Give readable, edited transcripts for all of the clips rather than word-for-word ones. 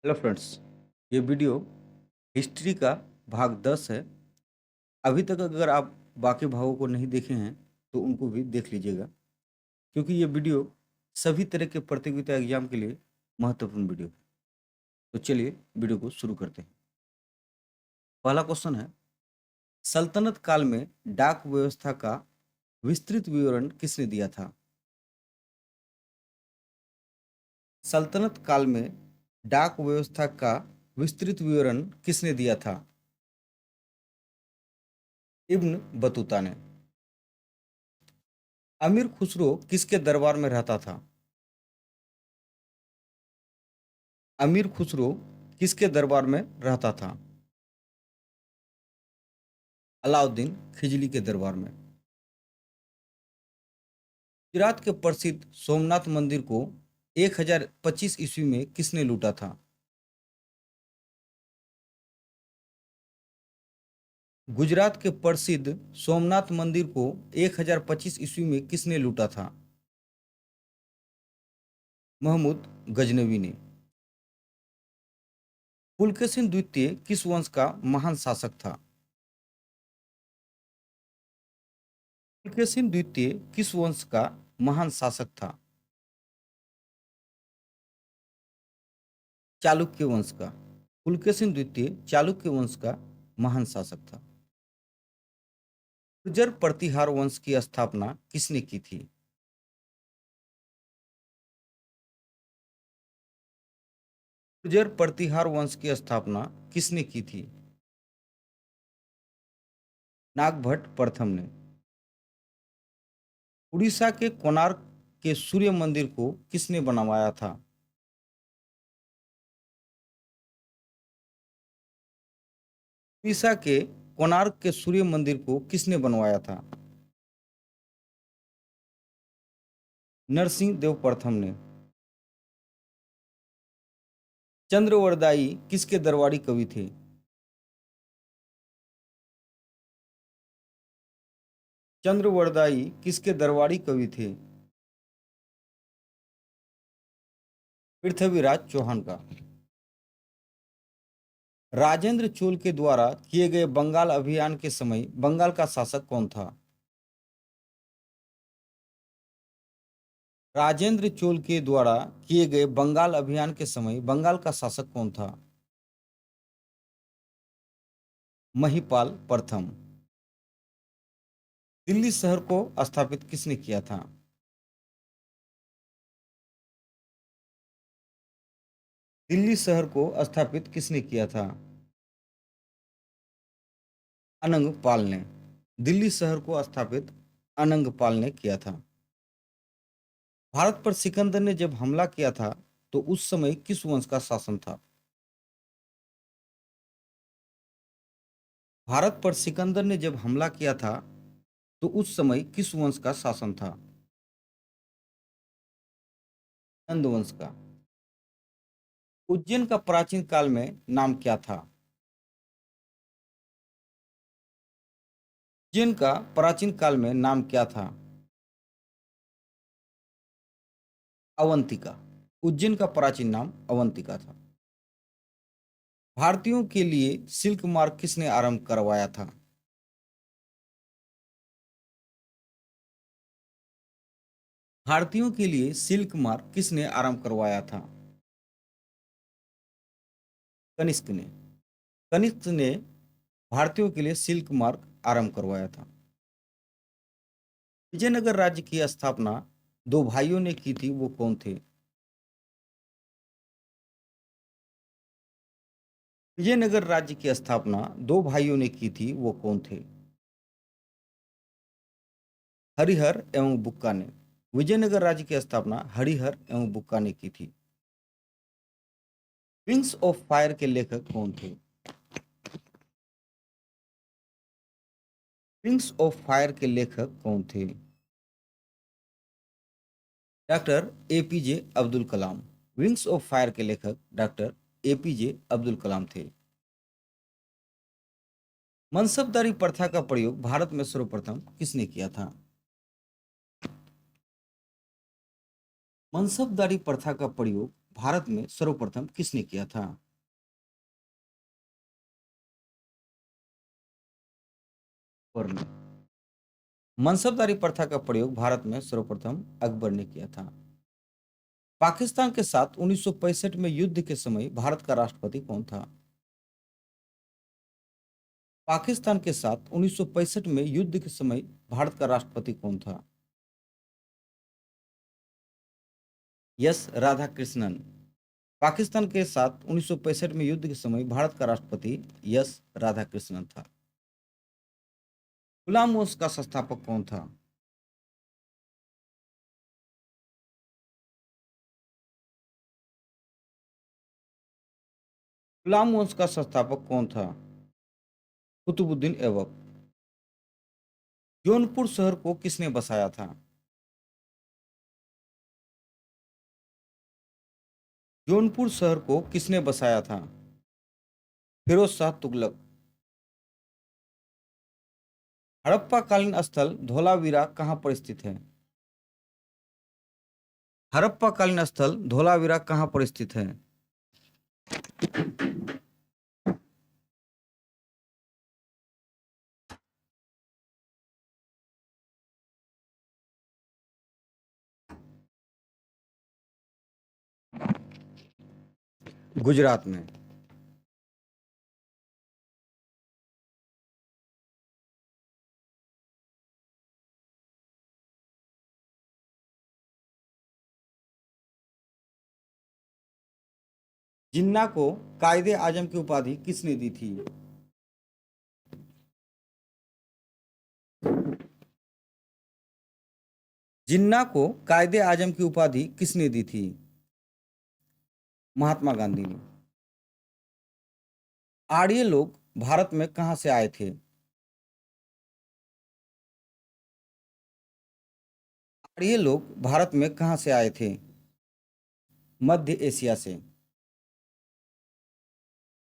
Hello friends. ये video history का भाग 10 है। अभी तक अगर आप बाकी भागों को नहीं देखे हैं तो उनको भी देख लीजिएगा, क्योंकि ये वीडियो सभी तरह के प्रतियोगिता एग्जाम के लिए महत्वपूर्ण वीडियो है। तो चलिए वीडियो को शुरू करते हैं। पहला क्वेश्चन है, सल्तनत काल में डाक व्यवस्था का विस्तृत विवरण किसने दिया था? सल्तनत काल में डाक व्यवस्था का विस्तृत विवरण किसने दिया था? इब्न बतूता ने। अमीर खुसरो किसके दरबार में रहता था? अमीर खुसरो किसके दरबार में रहता था? अलाउद्दीन खिजली के दरबार में। गुजरात के प्रसिद्ध सोमनाथ मंदिर को 1025 ईस्वी में किसने लूटा था? गुजरात के प्रसिद्ध सोमनाथ मंदिर को 1025 ईस्वी में किसने लूटा था? महमूद गजनवी ने। पुलकेशिन द्वितीय किस वंश का महान शासक था? पुलकेशिन द्वितीय किस वंश का महान शासक था? चालुक्य वंश का। पुलकेशिन द्वितीय चालुक्य वंश का महान शासक था। गुर्जर प्रतिहार वंश की स्थापना किसने की थी? गुर्जर प्रतिहार वंश की स्थापना किसने की थी? नागभट्ट प्रथम ने। उड़ीसा के कोणार्क के सूर्य मंदिर को किसने बनवाया था? उड़ीसा के कोणार्क के सूर्य मंदिर को किसने बनवाया था? नरसिंह देव प्रथम ने। चंद्रवरदाई किसके दरबारी कवि थे? चंद्रवरदाई किसके दरबारी कवि थे? पृथ्वीराज चौहान का। राजेंद्र चोल के द्वारा किए गए बंगाल अभियान के समय बंगाल का शासक कौन था? राजेंद्र चोल के द्वारा किए गए बंगाल अभियान के समय बंगाल का शासक कौन था? महिपाल प्रथम। दिल्ली शहर को स्थापित किसने किया था? दिल्ली शहर को स्थापित किसने किया था? अनंग पाल ने। दिल्ली शहर को स्थापित अनंग पाल ने किया था। भारत पर सिकंदर ने जब हमला किया था तो उस समय किस वंश का शासन था? भारत पर सिकंदर ने जब हमला किया था तो उस समय किस वंश का शासन था? नंद वंश का। उज्जैन का प्राचीन काल में नाम क्या था? उज्जैन का प्राचीन काल में नाम क्या था? अवंतिका। उज्जैन का प्राचीन नाम अवंतिका था। भारतीयों के लिए सिल्क मार्ग किसने आरंभ करवाया था? भारतीयों के लिए सिल्क मार्ग किसने आरंभ करवाया था? कनिष्क ने। कनिष्क ने भारतीयों के लिए सिल्क मार्ग आरंभ करवाया था। विजयनगर राज्य की स्थापना दो भाइयों ने की थी, वो कौन थे? विजयनगर राज्य की स्थापना दो भाइयों ने की थी, वो कौन थे? हरिहर एवं बुक्का ने। विजयनगर राज्य की स्थापना हरिहर एवं बुक्का ने की थी। विंग्स ऑफ फायर के लेखक कौन थे? विंग्स ऑफ फायर के लेखक कौन थे? Doctor APJ Abdul Kalam. Wings of fire के लेखक डॉक्टर एपीजे अब्दुल कलाम थे। मनसबदारी प्रथा का प्रयोग भारत में सर्वप्रथम किसने किया था? मनसबदारी प्रथा का प्रयोग भारत में सर्वप्रथम किसने किया था? अकबर ने। मनसबदारी प्रथा का प्रयोग भारत में सर्वप्रथम अकबर ने किया था। पाकिस्तान के साथ 1965 में युद्ध के समय भारत का राष्ट्रपति कौन था? पाकिस्तान के साथ 1965 में युद्ध के समय भारत का राष्ट्रपति कौन था? यस राधाकृष्णन। पाकिस्तान के साथ 1965 में युद्ध के समय भारत का राष्ट्रपति यस राधाकृष्णन था। गुलाम वंश का संस्थापक कौन था? गुलाम वंश का संस्थापक कौन था? कुतुबुद्दीन ऐबक। जौनपुर शहर को किसने बसाया था? जौनपुर शहर को किसने बसाया था? फिरोज शाह तुगलक। हड़प्पा कालीन स्थल धोलावीरा कहाँ पर स्थित है? हड़प्पा कालीन स्थल धोलावीरा कहाँ पर स्थित है? गुजरात में। जिन्ना को कायदे आजम की उपाधि किसने दी थी? जिन्ना को कायदे आजम की उपाधि किसने दी थी? महात्मा गांधी ने। आर्य लोग भारत में कहां से आए थे? आर्य लोग भारत में कहां से आए थे? मध्य एशिया से।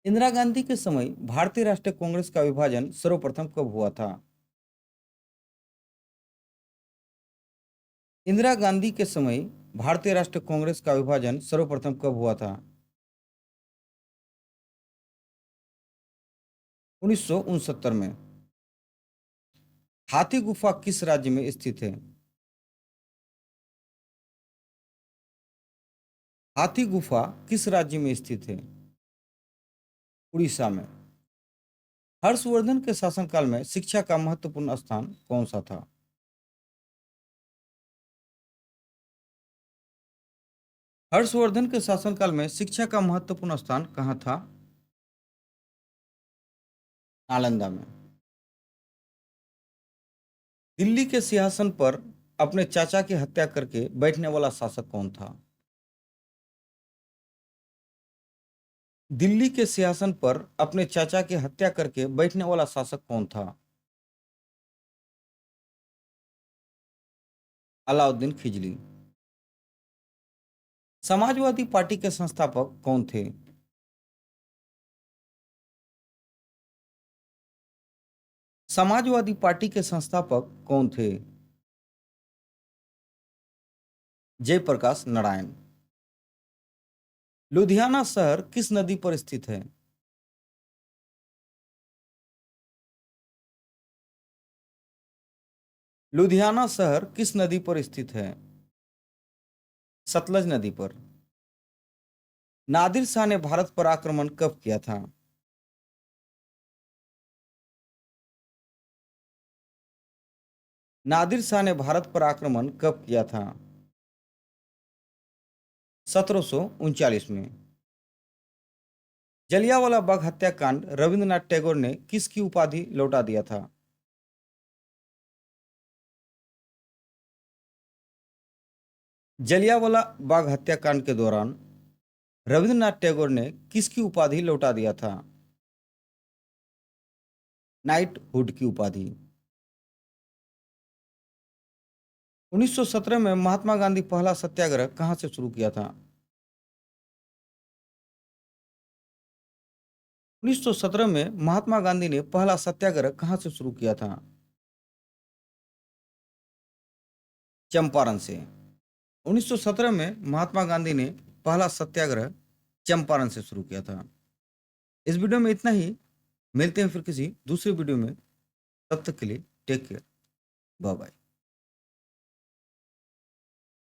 इंदिरा गांधी के समय भारतीय राष्ट्रीय कांग्रेस का विभाजन सर्वप्रथम कब हुआ था? इंदिरा गांधी के समय भारतीय राष्ट्रीय कांग्रेस का विभाजन सर्वप्रथम कब हुआ था? 1969 में। हाथी गुफा किस राज्य में स्थित है? हाथी गुफा किस राज्य में स्थित है? उड़ीसा में। हर्षवर्धन के शासनकाल में शिक्षा का महत्वपूर्ण स्थान कौन सा था? हर्षवर्धन के शासनकाल में शिक्षा का महत्वपूर्ण स्थान कहाँ था? नालंदा में। दिल्ली के सिंहासन पर अपने चाचा की हत्या करके बैठने वाला शासक कौन था? दिल्ली के सिंहासन पर अपने चाचा की हत्या करके बैठने वाला शासक कौन था? अलाउद्दीन खिलजी। समाजवादी पार्टी के संस्थापक कौन थे? समाजवादी पार्टी के संस्थापक कौन थे? जयप्रकाश नारायण। लुधियाना शहर किस नदी पर स्थित है? लुधियाना शहर किस नदी पर स्थित है? सतलज नदी पर। नादिर शाह ने भारत पर आक्रमण कब किया था? नादिर शाह ने भारत पर आक्रमण कब किया था? 1739 में। जलियांवाला बाग हत्याकांड रविंद्रनाथ टैगोर ने किसकी उपाधि लौटा दिया था? जलियांवाला बाग हत्याकांड के दौरान रविंद्रनाथ टैगोर ने किसकी उपाधि लौटा दिया था? नाइटहुड की उपाधि। 1917 में महात्मा गांधी पहला सत्याग्रह कहां से शुरू किया था? 1917 में महात्मा गांधी ने पहला सत्याग्रह कहां से शुरू किया था? चंपारण से। 1917 में महात्मा गांधी ने पहला सत्याग्रह चंपारण से शुरू किया था। इस वीडियो में इतना ही। मिलते हैं फिर किसी दूसरे वीडियो में। तब तक के लिए टेक केयर। Bye bye.